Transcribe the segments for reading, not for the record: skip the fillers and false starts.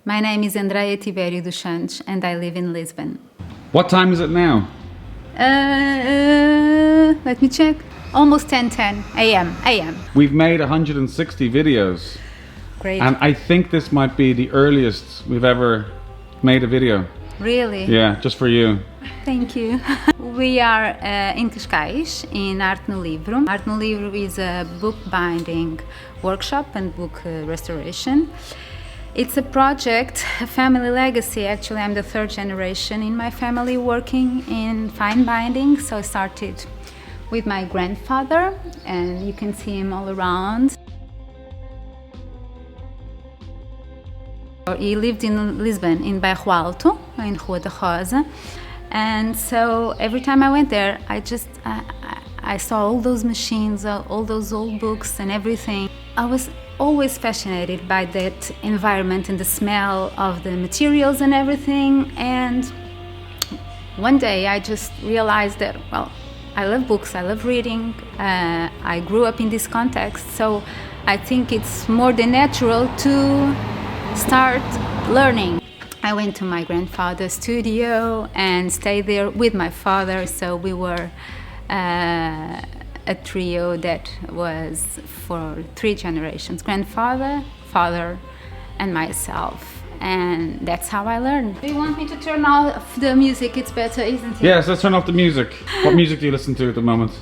My name is Andrea Tiberio dos Santos and I live in Lisbon. What time is it now? Let me check. Almost 10:10 a.m. We've made 160 videos. Great. And I think this might be the earliest we've ever made a video. Really? Yeah, just for you. Thank you. We are in Cascais, in Arte no Livro. Arte no Livro is a bookbinding workshop and book restoration. It's a project, a family legacy. Actually, I'm the third generation in my family working in fine binding. So I started with my grandfather, and you can see him all around. He lived in Lisbon, in Bairro Alto, in Rua da Rosa. And so every time I went there, I saw all those machines, all those old books and everything. I was always fascinated by that environment and the smell of the materials and everything. And one day I just realized that, well, I love books, I love reading. I grew up in this context, so I think it's more than natural to start learning. I went to my grandfather's studio and stayed there with my father, so we were a trio that was for 3 generations: grandfather, father, and myself. And that's how I learned. Do you want me to turn off the music? It's better, isn't it? Yes, let's turn off the music. What music do you listen to at the moment?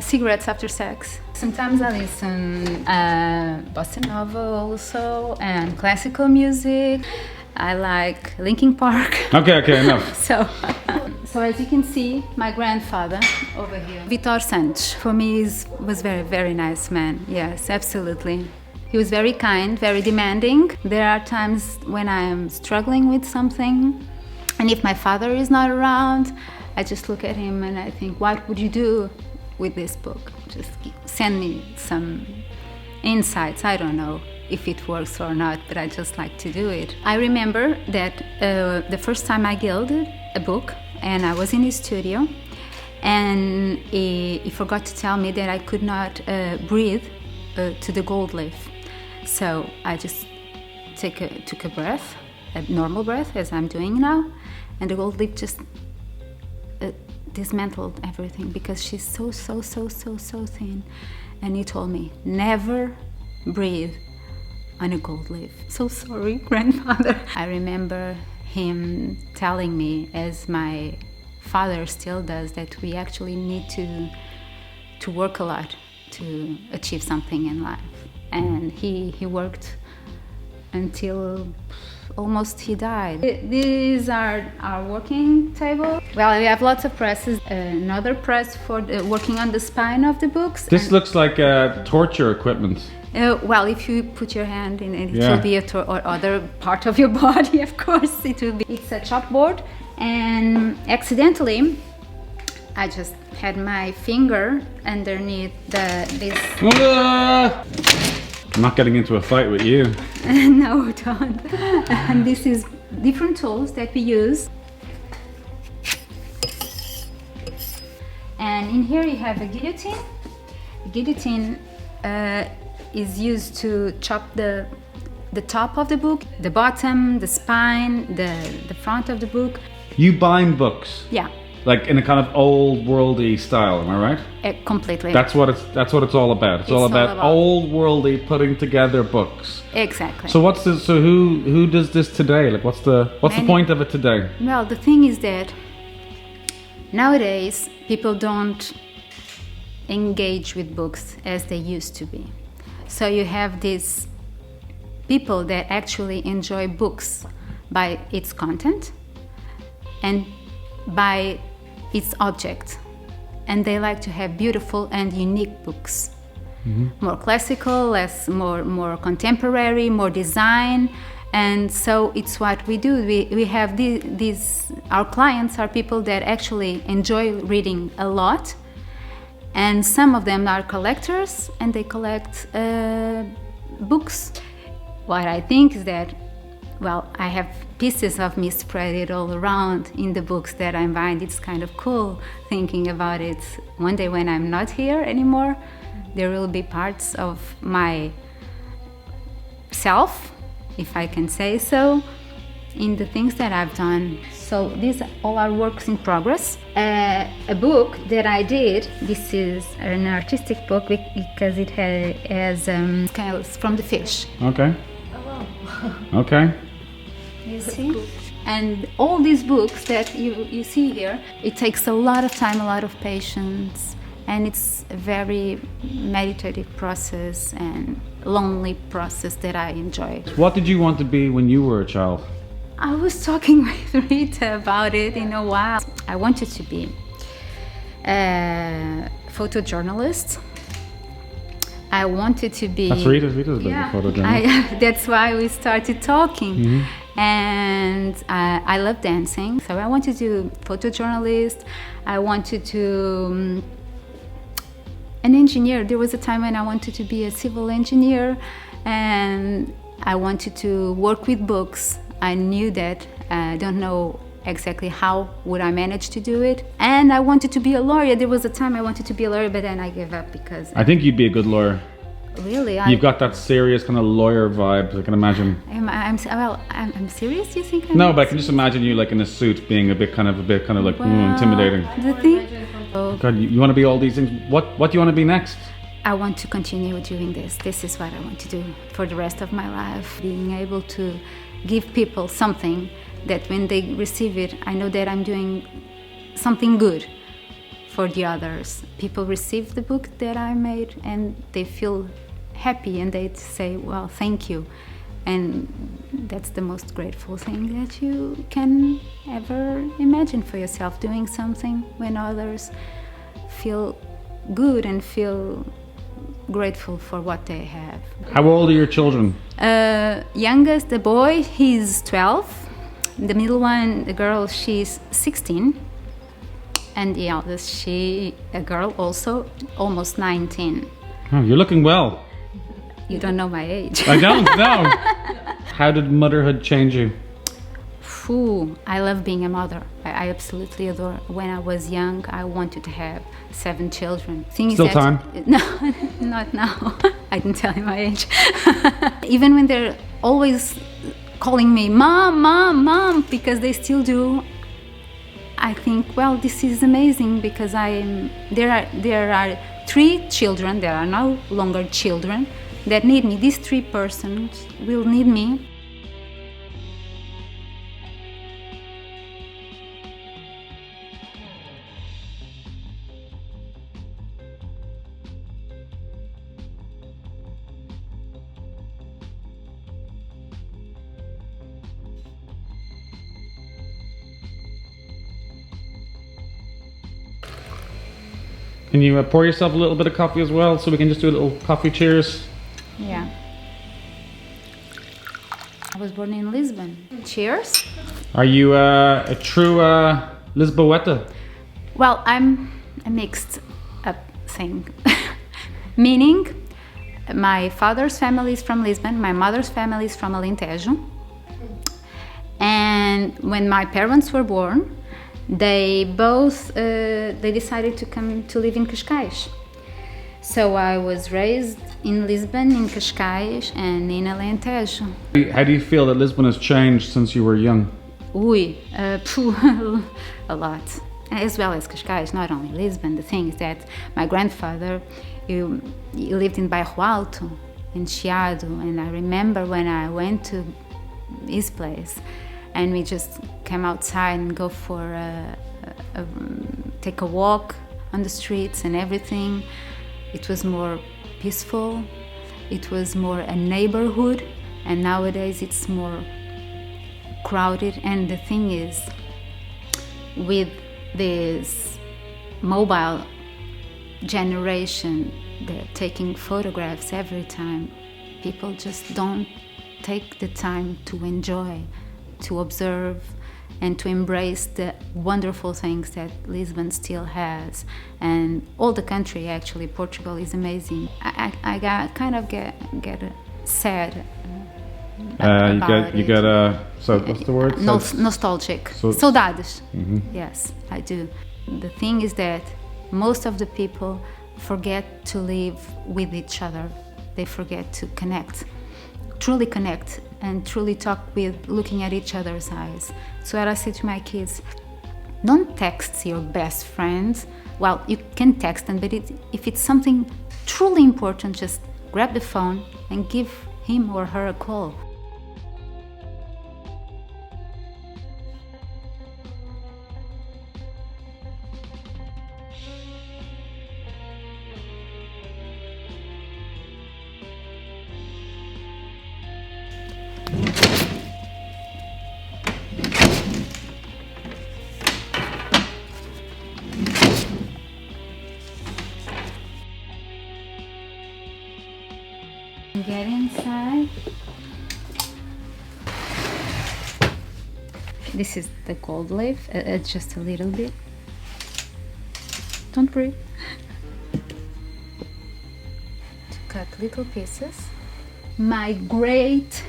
Cigarettes after sex. Sometimes I listen bossa nova also, and classical music. I like Linkin Park. Okay, enough. So as you can see, my grandfather over here, Vitor Santos, for me was very, very nice man. Yes, absolutely. He was very kind, very demanding. There are times when I am struggling with something, and if my father is not around, I just look at him and I think, what would you do with this book? Just send me some insights. I don't know if it works or not, but I just like to do it. I remember that the first time I gilded a book, and I was in his studio, and he forgot to tell me that I could not breathe to the gold leaf. So I just took a breath, a normal breath, as I'm doing now, and the gold leaf just dismantled everything because she's so thin. And he told me, never breathe on a gold leaf. So sorry, grandfather. I remember him telling me, as my father still does, that we actually need to work a lot to achieve something in life. And he worked until almost he died. These are our working table. Well, we have lots of presses. Another press for working on the spine of the books. This looks like torture equipment. Well, if you put your hand in it, it will be or other part of your body, of course. It will be. It's a chalkboard, and accidentally, I just had my finger underneath this. I'm not getting into a fight with you. No, don't. And this is different tools that we use. And in here you have a guillotine. The guillotine is used to chop the top of the book, the bottom, the spine, the front of the book. You bind books? Yeah. Like in a kind of old worldy style, am I right? Completely. That's what it's all about. It's all about old worldy putting together books. Exactly. So who does this today? Like what's the point of it today? Well, the thing is that nowadays people don't engage with books as they used to be. So you have these people that actually enjoy books by its content and by its object, and they like to have beautiful and unique books. More classical, more contemporary, more design. And so it's what we do. We have these our clients are people that actually enjoy reading a lot, and some of them are collectors and they collect books. What I think is that, well, I have pieces of me spread all around in the books that I bind. It's kind of cool thinking about it. One day when I'm not here anymore, there will be parts of my self if I can say so, in the things that I've done. So these all are works in progress. A book that I did, this is an artistic book because it has scales from the fish. Okay. Oh, wow. Okay. You see? And all these books that you see here, it takes a lot of time, a lot of patience, and it's a very meditative process and lonely process that I enjoy. What did you want to be when you were a child? I was talking with Rita about it in a while. I wanted to be a photojournalist. I wanted to be... That's Rita's a bit of a photojournalist. That's why we started talking. Mm-hmm. And I love dancing, so I wanted to do photojournalist. I wanted to... an engineer. There was a time when I wanted to be a civil engineer, and I wanted to work with books. I knew that. I don't know exactly how would I manage to do it. And I wanted to be a lawyer. There was a time I wanted to be a lawyer, but then I gave up because... I think you'd be a good lawyer. Really? You've got that serious kind of lawyer vibe, I can imagine. I'm serious, you think? No, but I can just imagine you like in a suit being a bit kind of like intimidating. The thing... God, you want to be all these things. What do you want to be next? I want to continue doing this. This is what I want to do for the rest of my life. Being able to give people something that when they receive it, I know that I'm doing something good for the others. People receive the book that I made and they feel happy and they say, well, thank you. And that's the most grateful thing that you can ever imagine for yourself, doing something when others feel good and feel grateful for what they have. How old are your children? Youngest, the boy, he's 12. The middle one, the girl, she's 16. And the eldest, a girl also, almost 19. Oh, you're looking well. You don't know my age. I don't know. How did motherhood change you? I love being a mother. I absolutely adore. When I was young, I wanted to have 7 children. Still time? No, not now. I didn't tell you my age. Even when they're always calling me mom, mom, mom, because they still do, I think, well, this is amazing because there are 3 children that are no longer children that need me. These 3 persons will need me. Can you pour yourself a little bit of coffee as well so we can just do a little coffee cheers? Yeah. I was born in Lisbon. Cheers. Are you a true Lisboeta? Well, I'm a mixed up thing. Meaning, my father's family is from Lisbon, my mother's family is from Alentejo. And when my parents were born, they both they decided to come to live in Cascais. So I was raised in Lisbon, in Cascais, and in Alentejo. How do you feel that Lisbon has changed since you were young? A lot. As well as Cascais, not only Lisbon. The thing is that my grandfather, he lived in Bairro Alto, in Chiado, and I remember when I went to his place, and we just came outside and go for take a walk on the streets and everything. It was more peaceful. It was more a neighborhood, and nowadays it's more crowded. And the thing is, with this mobile generation, they're taking photographs every time. People just don't take the time to enjoy, to observe, and to embrace the wonderful things that Lisbon still has, and all the country. Actually, Portugal is amazing. I get sad. You get so what's the word? Nostalgic. Saudades. Mm-hmm. Yes, I do. The thing is that most of the people forget to live with each other. They forget to connect, truly connect and truly talk with looking at each other's eyes. So what I say to my kids, don't text your best friends. Well, you can text them, but if it's something truly important, just grab the phone and give him or her a call. Get inside. This is the gold leaf, just a little bit. Don't breathe. To cut little pieces. My great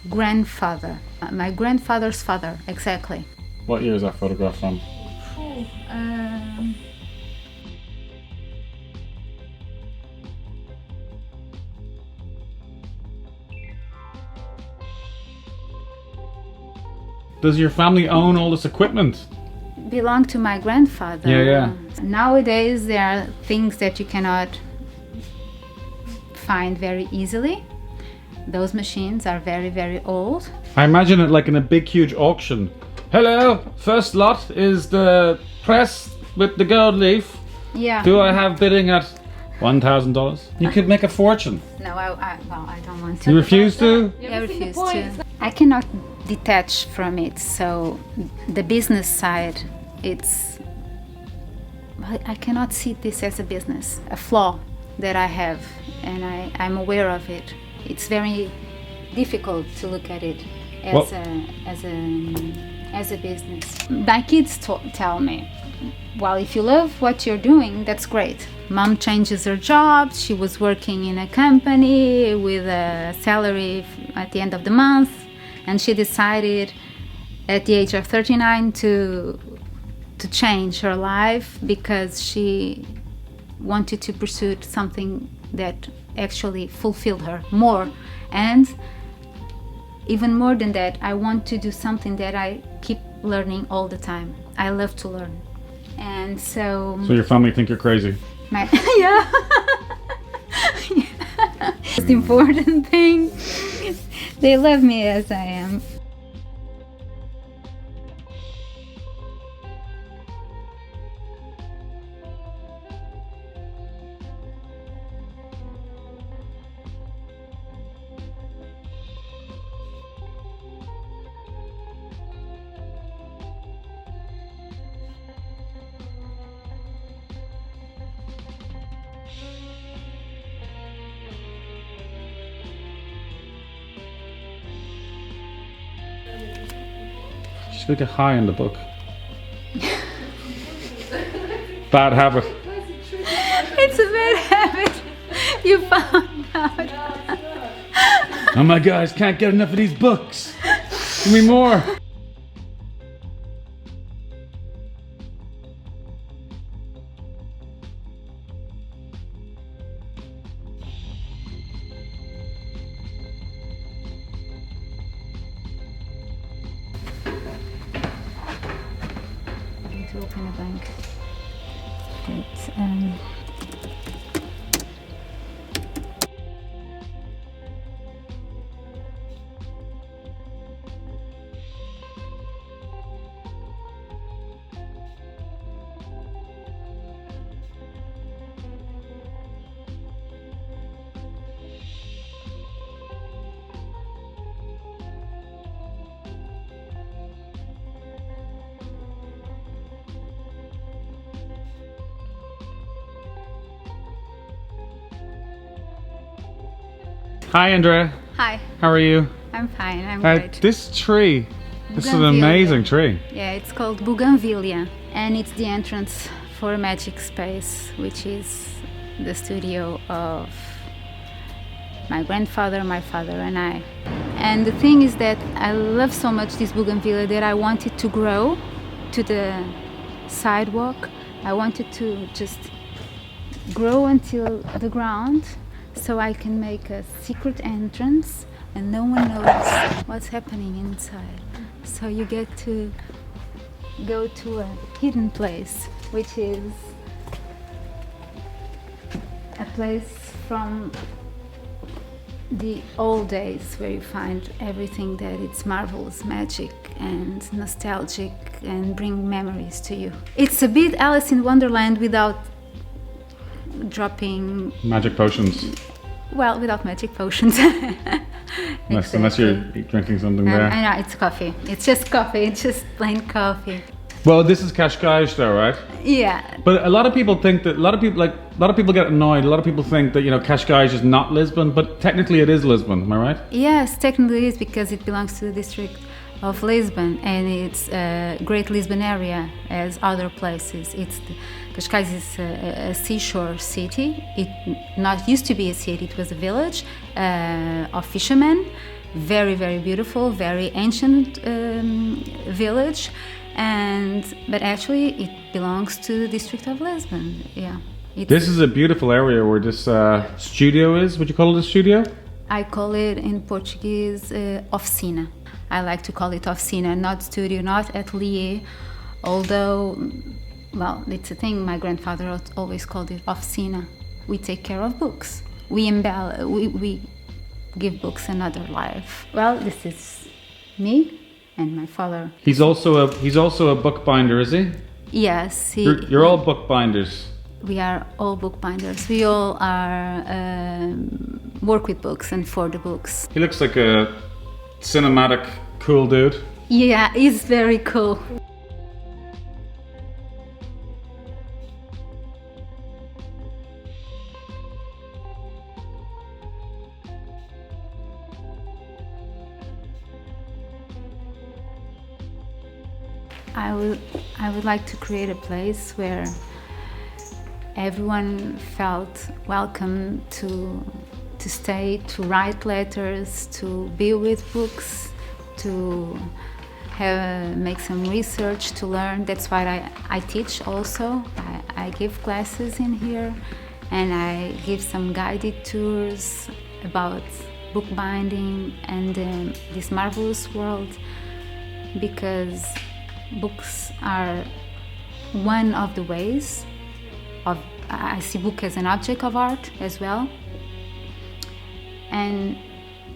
grandfather, my grandfather's father, exactly. What year is that photograph from? Does your family own all this equipment? Belong to my grandfather. Yeah. Nowadays there are things that you cannot find very easily. Those machines are very, very old. I imagine it like in a big, huge auction. Hello, first lot is the press with the gold leaf. Yeah. Do I have bidding at $1,000? You could make a fortune. No, I don't want to. You refuse to? Yeah, I refuse to. I cannot detach from it. So the business side, I cannot see this as a business, a flaw that I have, and I'm aware of it. It's very difficult to look at it as a business. My kids tell me, well, if you love what you're doing, that's great. Mom changes her job. She was working in a company with a salary at the end of the month, and she decided at the age of 39 to change her life because she wanted to pursue something that actually fulfilled her more. And even more than that, I want to do something that I keep learning all the time. I love to learn. And so your family think you're crazy? Yeah. Most important thing, they love me as I am. She's gonna get high in the book. Bad habit. It's a bad habit. You found out. Oh my guys, can't get enough of these books. Give me more. To open a bank. Hi Andrea. Hi, How are you? I'm fine. I'm great. This tree. This is an Bougainvillea. amazing tree. Yeah, it's called Bougainvillea, and it's the entrance for Magic Space, which is the studio of my grandfather, my father, and I. And the thing is that I love so much this bougainvillea that I wanted to grow to the sidewalk. I wanted to just grow until the ground so I can make a secret entrance and no one knows what's happening inside. So you get to go to a hidden place, which is a place from the old days where you find everything that it's marvelous, magic and nostalgic and bring memories to you. It's a bit Alice in Wonderland without dropping... Magic potions. Well, without magic potions. Unless you're drinking something there. I know, it's coffee. It's just coffee. It's just plain coffee. Well, this is Cascais though, right? Yeah. But a lot of people think that, a lot of people get annoyed. A lot of people think that, Cascais is not Lisbon, but technically it is Lisbon, am I right? Yes, technically it is, because it belongs to the district of Lisbon, and it's a great Lisbon area as other places. Cascais is a seashore city. It not used to be a city, it was a village of fishermen. Very, very beautiful, very ancient village. But actually it belongs to the district of Lisbon. Yeah. This is a beautiful area where this studio is. Would you call it a studio? I call it in Portuguese oficina. I like to call it oficina, not studio, not atelier, although, well, it's a thing. My grandfather always called it oficina. We take care of books. We give books another life. Well, this is me and my father. He's also a bookbinder, is he? Yes. You're all bookbinders. We are all bookbinders. We all are work with books and for the books. He looks like a cinematic, cool dude. Yeah, he's very cool. I would like to create a place where everyone felt welcome to stay, to write letters, to be with books, to make some research, to learn. That's why I teach also. I give classes in here, and I give some guided tours about bookbinding and this marvelous world, because books are one of the ways of, I see book as an object of art as well. And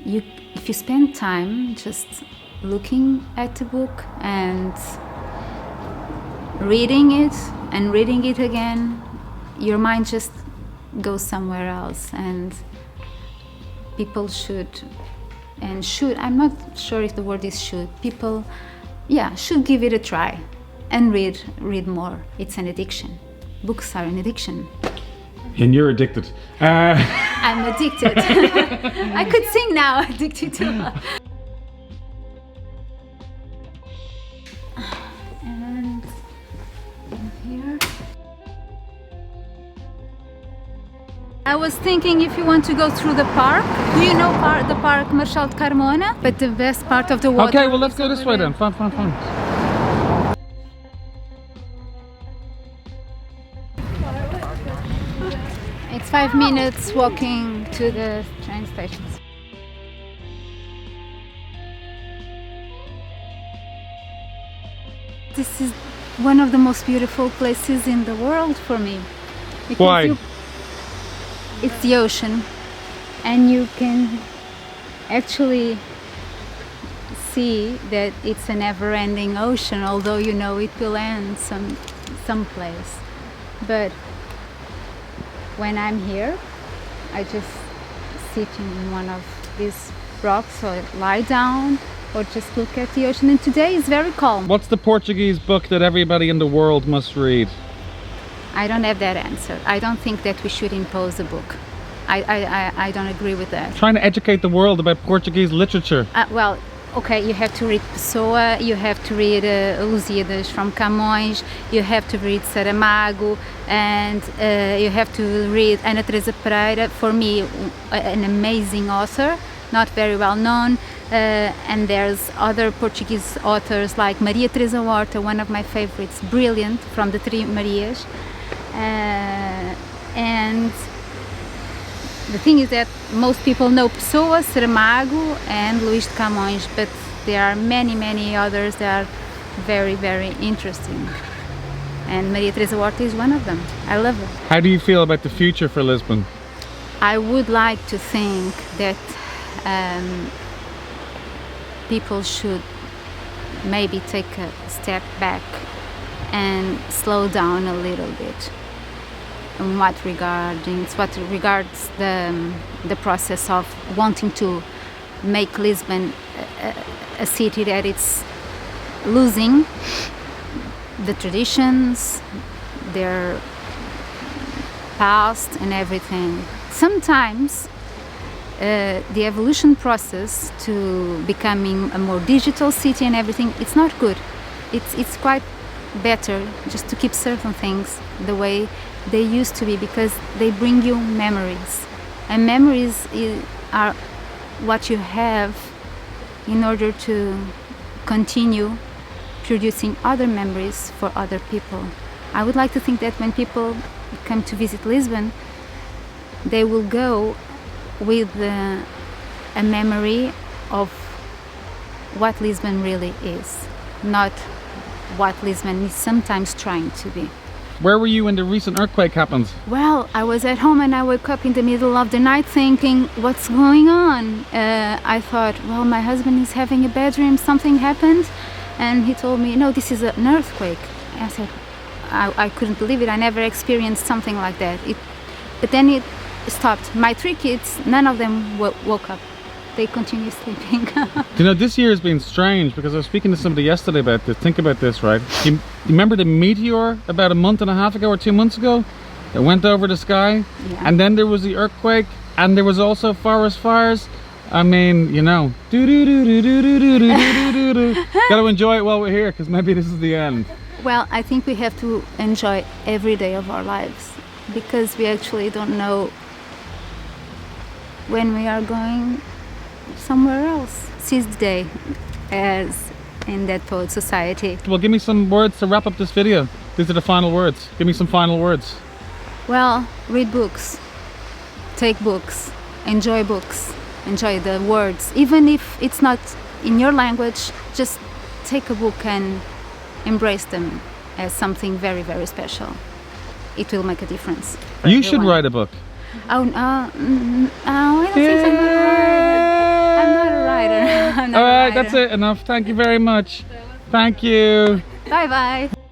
if you spend time just looking at the book and reading it again, your mind just goes somewhere else. And people I'm not sure if the word is should, people should give it a try and read more. It's an addiction. Books are an addiction. And you're addicted. I'm addicted. I could sing now, addicted to love. And here. I was thinking if you want to go through the park. Do you know the park Marechal de Carmona? But the best part of the water. Okay, well let's go this way then. Fine. It's 5 minutes walking to the train stations. This is one of the most beautiful places in the world for me. Why? It's the ocean, and you can actually see that it's a never-ending ocean, although you know it will end someplace. But when I'm here, I just sit in one of these rocks or lie down or just look at the ocean, and today is very calm. What's the Portuguese book that everybody in the world must read? I don't have that answer. I don't think that we should impose a book. I don't agree with that. Trying to educate the world about Portuguese literature. Well, okay, you have to read Pessoa, you have to read Lusíadas from Camões, you have to read Saramago, and you have to read Ana Teresa Pereira, for me an amazing author, not very well known, and there's other Portuguese authors like Maria Teresa Horta, one of my favorites, brilliant, from the Three Marias, and The thing is that most people know Pessoa, Saramago and Luís de Camões, but there are many others that are very interesting. And Maria Teresa Horta is one of them. I love her. How do you feel about the future for Lisbon? I would like to think that people should maybe take a step back and slow down a little bit in what regards the process of wanting to make Lisbon a city that it's losing the traditions, their past and everything. Sometimes the evolution process to becoming a more digital city and everything, it's not good. It's quite better just to keep certain things the way they used to be, because they bring you memories, and memories are what you have in order to continue producing other memories for other people. I would like to think that when people come to visit Lisbon, they will go with a memory of what Lisbon really is, not what Lisbon is sometimes trying to be. Where were you when the recent earthquake happened? Well, I was at home and I woke up in the middle of the night thinking, what's going on? I thought, well, my husband is having a bad dream, something happened. And he told me, no, this is an earthquake. I said, I couldn't believe it. I never experienced something like that. But then it stopped. My 3 kids, none of them woke up. They continue sleeping. You know, this year has been strange because I was speaking to somebody yesterday about this. Think about this, right? You remember the meteor about a month and a half ago or 2 months ago? It went over the sky, Yeah. and then there was the earthquake, and there was also forest fires. I mean, you know, gotta enjoy it while we're here, because maybe this is the end. Well, I think we have to enjoy every day of our lives, because we actually don't know when we are going somewhere else. Seize the day, as in Dead Poet Society. Well, give me some words to wrap up this video. These are the final words. Give me some final words. Well, read books, take books, enjoy books, enjoy the words. Even if it's not in your language, just take a book and embrace them as something very special. It will make a difference for You should everyone. write a book. Oh, I don't think I'm a writer. I'm not a writer. I'm not All a right, writer. that's it. Enough. Thank you very much. Thank you. Bye bye.